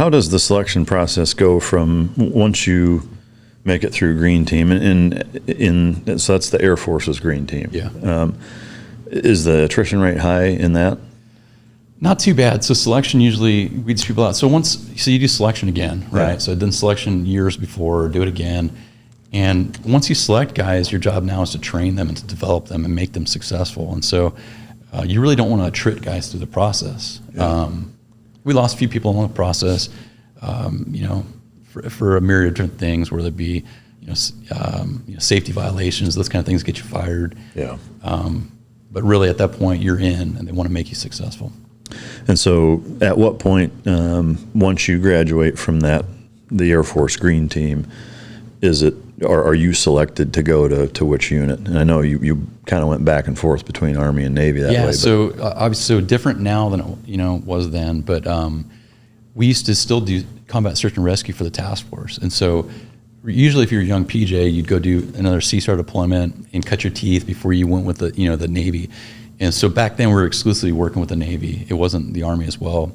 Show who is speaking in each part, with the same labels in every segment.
Speaker 1: how does the selection process go from once you make it through green team so that's the Air Force's green team.
Speaker 2: Yeah.
Speaker 1: Is the attrition rate high in that?
Speaker 2: Not too bad. So selection usually weeds people out. So you do selection again, right?
Speaker 1: Yeah.
Speaker 2: So I've done selection years before, do it again. And once you select guys, your job now is to train them and to develop them and make them successful. And so you really don't want to attrit guys through the process.
Speaker 1: Yeah.
Speaker 2: We lost a few people along the process, for a myriad of different things, whether it be, safety violations, those kind of things get you fired.
Speaker 1: Yeah.
Speaker 2: But really at that point you're in and they want to make you successful.
Speaker 1: And so at what point, once you graduate from the Air Force green team, are you selected to go to which unit? And I know you kind of went back and forth between Army and Navy that way.
Speaker 2: Yeah, so obviously so different now than it was then, but we used to still do combat search and rescue for the task force. And so usually if you're a young PJ, you'd go do another CSAR deployment and cut your teeth before you went with the Navy. And so back then we were exclusively working with the Navy. It wasn't the Army as well.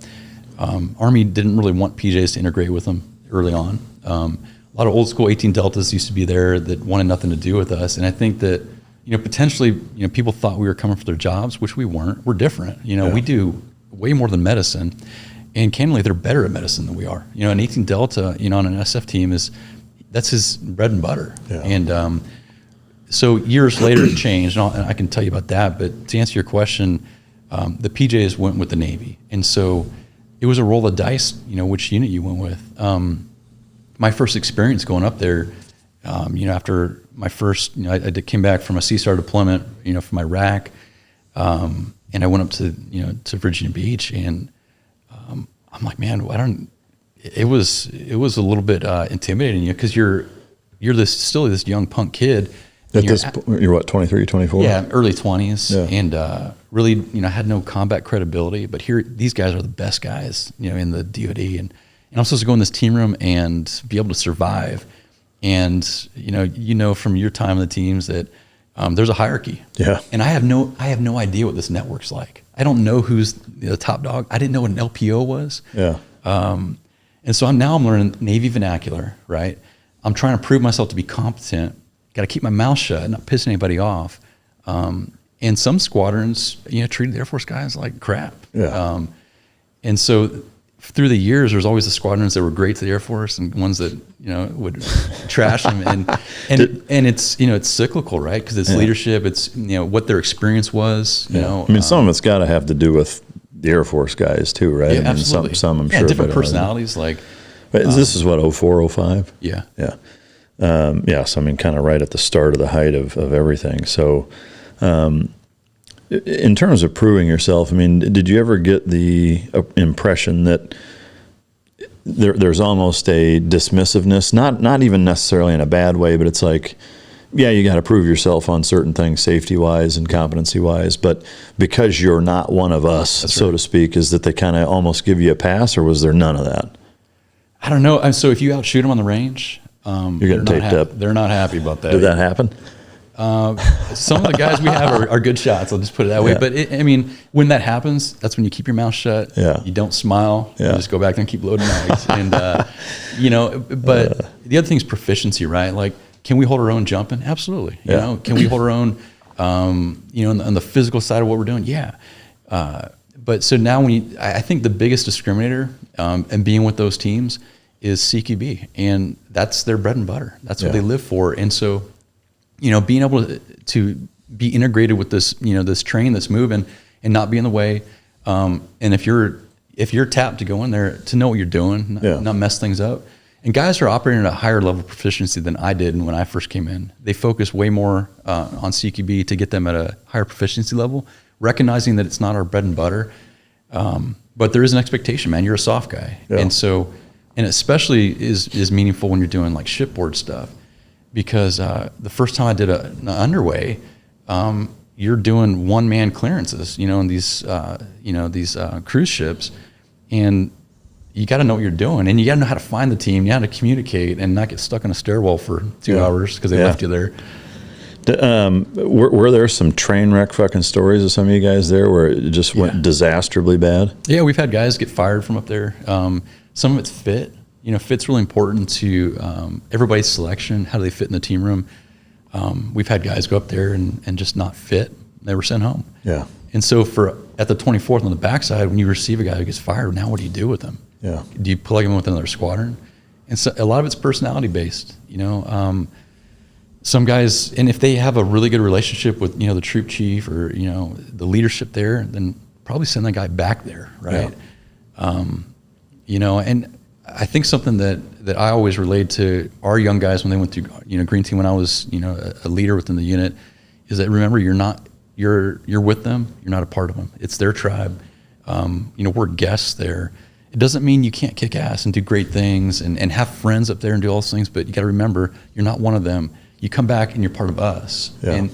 Speaker 2: Army didn't really want PJs to integrate with them early on. A lot of old school 18 Deltas used to be there that wanted nothing to do with us. And I think that, potentially, people thought we were coming for their jobs, which we weren't. We're different. We do way more than medicine. And candidly, they're better at medicine than we are. An 18 Delta, on an SF team that's his bread and butter.
Speaker 1: Yeah.
Speaker 2: And so years later it changed, and I can tell you about that. But to answer your question, the PJs went with the Navy. And so it was a roll of dice, which unit you went with. My first experience going up there, after my first, I came back from a CSAR deployment, from Iraq, and I went up to Virginia Beach, and I'm like, man, it was a little bit intimidating, because you're still this young punk kid.
Speaker 1: You're what, 23, 24?
Speaker 2: Yeah, early 20s,
Speaker 1: yeah.
Speaker 2: And really, had no combat credibility. But here, these guys are the best guys, in the DoD, and I'm supposed to go in this team room and be able to survive. And from your time in the teams that there's a hierarchy.
Speaker 1: Yeah.
Speaker 2: And I have no idea what this network's like. I don't know who's the top dog. I didn't know what an LPO was.
Speaker 1: Yeah.
Speaker 2: And so I'm learning Navy vernacular, right? I'm trying to prove myself to be competent. Got to keep my mouth shut, not piss anybody off. And some squadrons, treated the Air Force guys like crap.
Speaker 1: Yeah.
Speaker 2: And so through the years, there's always the squadrons that were great to the Air Force and ones that would trash them. And it's it's cyclical, right? Because it's leadership. It's what their experience was.
Speaker 1: Some of it's got to have to do with the Air Force guys too, right?
Speaker 2: Yeah, absolutely.
Speaker 1: Some I'm sure.
Speaker 2: Different personalities. Like
Speaker 1: this is what 04, 05?
Speaker 2: Yeah.
Speaker 1: Yeah. So kind of right at the start of the height of everything. So, in terms of proving yourself, did you ever get the impression that there's almost a dismissiveness, not even necessarily in a bad way, but it's like, yeah, you got to prove yourself on certain things, safety-wise and competency-wise, but because you're not one of us, so to speak, is that they kind of almost give you a pass, or was there none of that?
Speaker 2: I don't know. So if you outshoot them on the range,
Speaker 1: you're getting taped up.
Speaker 2: They're not happy about that.
Speaker 1: Did that happen?
Speaker 2: Some of the guys we have are good shots. I'll just put it that way.
Speaker 1: Yeah.
Speaker 2: But when that happens, that's when you keep your mouth shut.
Speaker 1: Yeah.
Speaker 2: You don't smile.
Speaker 1: Yeah.
Speaker 2: You just go back there and keep loading mags. And but the other thing is proficiency, right? Like, can we hold our own jumping? Absolutely. Can we hold our own? On the physical side of what we're doing? Yeah. But so now I think the biggest discriminator and being with those teams is CQB, and that's their bread and butter. That's what they live for. And so, being able to be integrated with this, this train that's moving and not be in the way. And if you're tapped to go in there, to know what you're doing, not mess things up. And guys are operating at a higher level of proficiency than I did when I first came in. They focus way more on CQB to get them at a higher proficiency level, recognizing that it's not our bread and butter. But there is an expectation, man. You're a soft guy. Yeah. And so, and especially is meaningful when you're doing like shipboard stuff, because the first time I did an underway, you're doing one-man clearances, in these cruise ships, and you got to know what you're doing, and you got to know how to find the team, you got to communicate, and not get stuck in a stairwell for 2 hours because they left you there.
Speaker 1: Were there some train wreck fucking stories of some of you guys there where it just went disastrously bad?
Speaker 2: Yeah, we've had guys get fired from up there. Some of it's fit. Fit's really important to everybody's selection. How do they fit in the team room? We've had guys go up there and just not fit. They were sent home.
Speaker 1: Yeah.
Speaker 2: And so at the 24th on the backside, when you receive a guy who gets fired, now what do you do with them?
Speaker 1: Yeah.
Speaker 2: Do you plug him in with another squadron? And so a lot of it's personality based. Some guys, and if they have a really good relationship with the troop chief or the leadership there, then probably send that guy back there, right? Yeah. And I think something that I always relayed to our young guys when they went through Green Team, when I was a leader within the unit, is that remember, you're with them, you're not a part of them. It's their tribe. We're guests there. It doesn't mean you can't kick ass and do great things and have friends up there and do all those things, but you got to remember, you're not one of them. You come back and you're part of us. Yeah.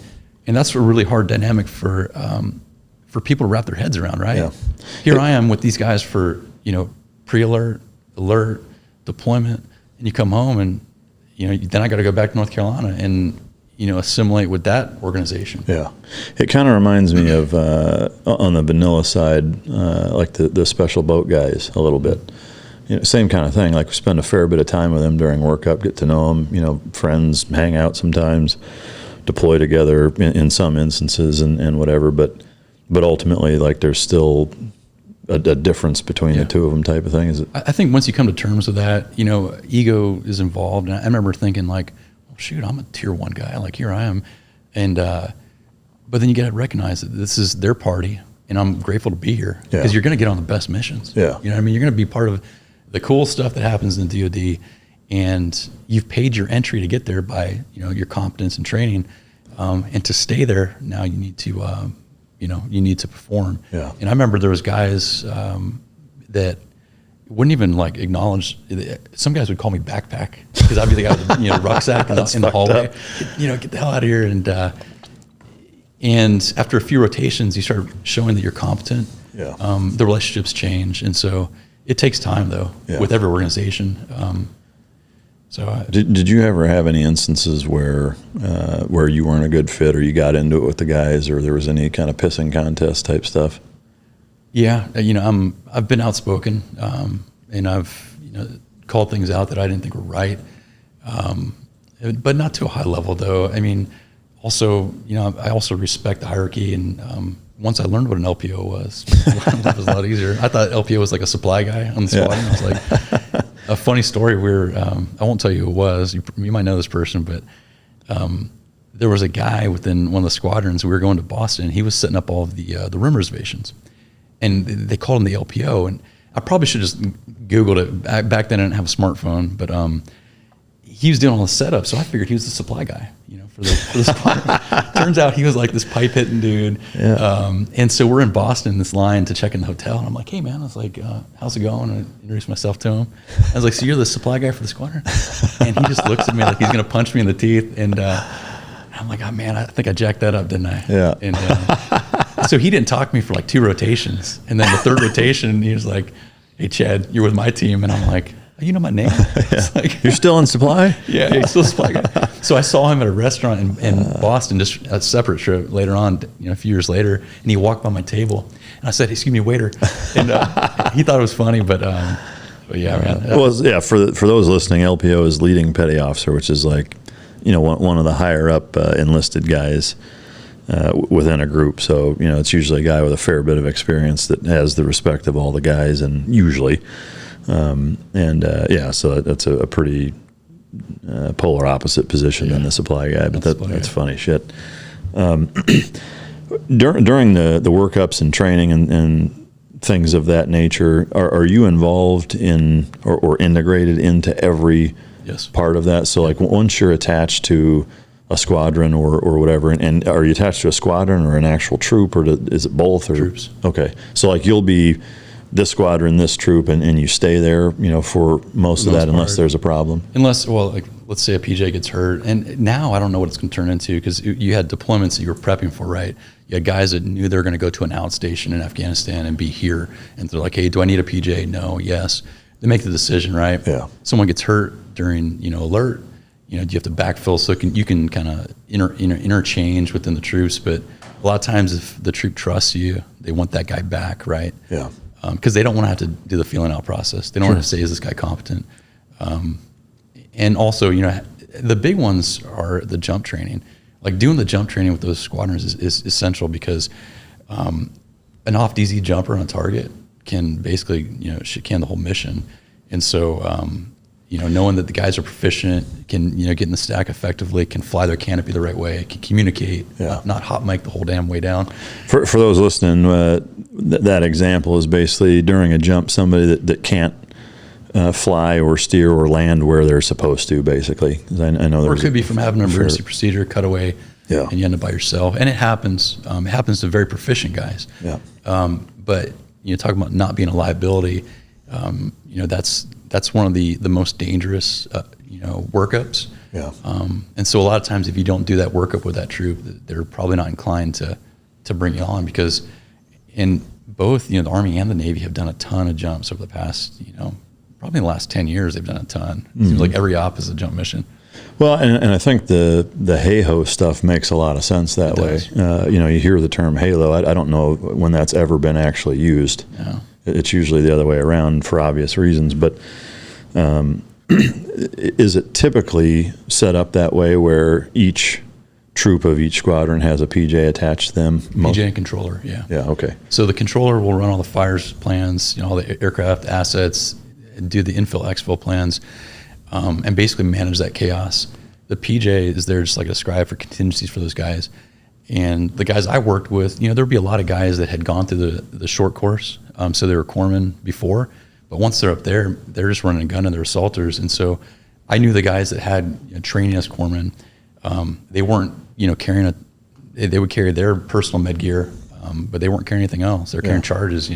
Speaker 2: And that's a really hard dynamic for people to wrap their heads around, right? Yeah. Here I am with these guys for, pre-alert, alert, deployment, and you come home and, then I got to go back to North Carolina and, assimilate with that organization.
Speaker 1: Yeah. It kind of reminds me of, on the vanilla side, like the special boat guys a little bit. Same kind of thing. Like we spend a fair bit of time with them during workup, get to know them, friends, hang out sometimes, deploy together in some instances and whatever. But ultimately, like there's still a difference between the two of them type of thing. Is it?
Speaker 2: I think once you come to terms with that, ego is involved. And I remember thinking like, well, shoot, I'm a tier 1 guy. Like here I am. And, but then you got to recognize that this is their party and I'm grateful to be here because you're going to get on the best missions. Yeah. You know what I mean? You're going to be part of the cool stuff that happens in DoD, and you've paid your entry to get there by your competence and training, and to stay there now you need to perform. Yeah. And I remember there was guys that wouldn't even like acknowledge. Some guys would call me backpack because I'd be the guy with the rucksack in the hallway. Get the hell out of here. And after a few rotations, you start showing that you're competent. Yeah. The relationships change, and so. It takes time, though, with every organization.
Speaker 1: Did you ever have any instances where you weren't a good fit, or you got into it with the guys, or there was any kind of pissing contest type stuff?
Speaker 2: Yeah, I've been outspoken, and I've called things out that I didn't think were right, but not to a high level, though. I mean, also, I also respect the hierarchy and. Once I learned what an LPO was, life was a lot easier. I thought LPO was like a supply guy on the squadron. I was like, a funny story where, I won't tell you who it was. You might know this person, but there was a guy within one of the squadrons. We were going to Boston. And he was setting up all of the room reservations. And they called him the LPO. And I probably should have just Googled it. Back then I didn't have a smartphone, but he was doing all the setup. So I figured he was the supply guy, for the squadron. Turns out he was like this pipe hitting dude. Yeah. And so we're in Boston, this line to check in the hotel. And I'm like, hey man, I was like, how's it going? And I introduced myself to him. I was like, so you're the supply guy for the squadron? And he just looks at me like he's going to punch me in the teeth. And I'm like, oh man, I think I jacked that up, didn't I? Yeah. And so he didn't talk to me for like 2 rotations. And then the 3rd rotation, he was like, hey Chad, you're with my team. And I'm like, you know my name? Like,
Speaker 1: you're still in supply?
Speaker 2: Yeah, he's still supply guy. So I saw him at a restaurant in Boston, just a separate trip later on, a few years later, and he walked by my table, and I said, excuse me, waiter. And he thought it was funny, but yeah, man.
Speaker 1: Well, for those listening, LPO is leading petty officer, which is like, one of the higher up enlisted guys within a group. So, it's usually a guy with a fair bit of experience that has the respect of all the guys, and usually. So that's a pretty polar opposite position than the supply guy, but that's funny shit. During the workups and training and things of that nature, are you involved in or integrated into every part of that? So like once you're attached to a squadron or whatever, and are you attached to a squadron or an actual troop, or is it both? Or
Speaker 2: troops?
Speaker 1: Okay, so like you'll be this squadron, this troop, and you stay there, for most of that, unless there's a problem.
Speaker 2: Unless, like let's say a PJ gets hurt, and now I don't know what it's going to turn into, because you had deployments that you were prepping for, right? You had guys that knew they were going to go to an outstation in Afghanistan and be here, and they're like, hey, do I need a PJ? No, yes. They make the decision, right? Yeah. Someone gets hurt during, alert. Do you have to backfill so you can kind of interchange within the troops? But a lot of times, if the troop trusts you, they want that guy back, right? Yeah. because they don't want to have to do the feeling out process. They don't want to say, is this guy competent? And also, the big ones are the jump training. Like doing the jump training with those squadrons is essential, because an off DZ jumper on target can basically, shit can the whole mission. And so, knowing that the guys are proficient, can, get in the stack effectively, can fly their canopy the right way, can communicate, not hot mic the whole damn way down.
Speaker 1: For those listening, that example is basically during a jump, somebody that can't fly or steer or land where they're supposed to, basically. I know
Speaker 2: or it could be from having an emergency procedure, cutaway, and you end up by yourself. And it happens. It happens to very proficient guys. Yeah. But talking about not being a liability, that's one of the most dangerous, workups. Yeah. And so a lot of times, if you don't do that workup with that troop, they're probably not inclined to bring you on, because in both, the Army and the Navy have done a ton of jumps over the past, probably in the last 10 years, they've done a ton. It seems like every op is a jump mission.
Speaker 1: Well, and I think the HAHO stuff makes a lot of sense that way. You hear the term Halo. I don't know when that's ever been actually used. Yeah. It's usually the other way around for obvious reasons. But is it typically set up that way where each troop of each squadron has a PJ attached to them?
Speaker 2: PJ and controller, yeah.
Speaker 1: Yeah, okay.
Speaker 2: So the controller will run all the fires plans, all the aircraft assets, do the infill, exfil plans, and basically manage that chaos. The PJ is there just like a scribe for contingencies for those guys. And the guys I worked with, there'd be a lot of guys that had gone through the short course, so they were corpsmen before, but once they're up there, they're just running a gun and they're assaulters. And so I knew the guys that had training as corpsmen. They weren't, carrying they would carry their personal med gear, but they weren't carrying anything else. They're carrying charges,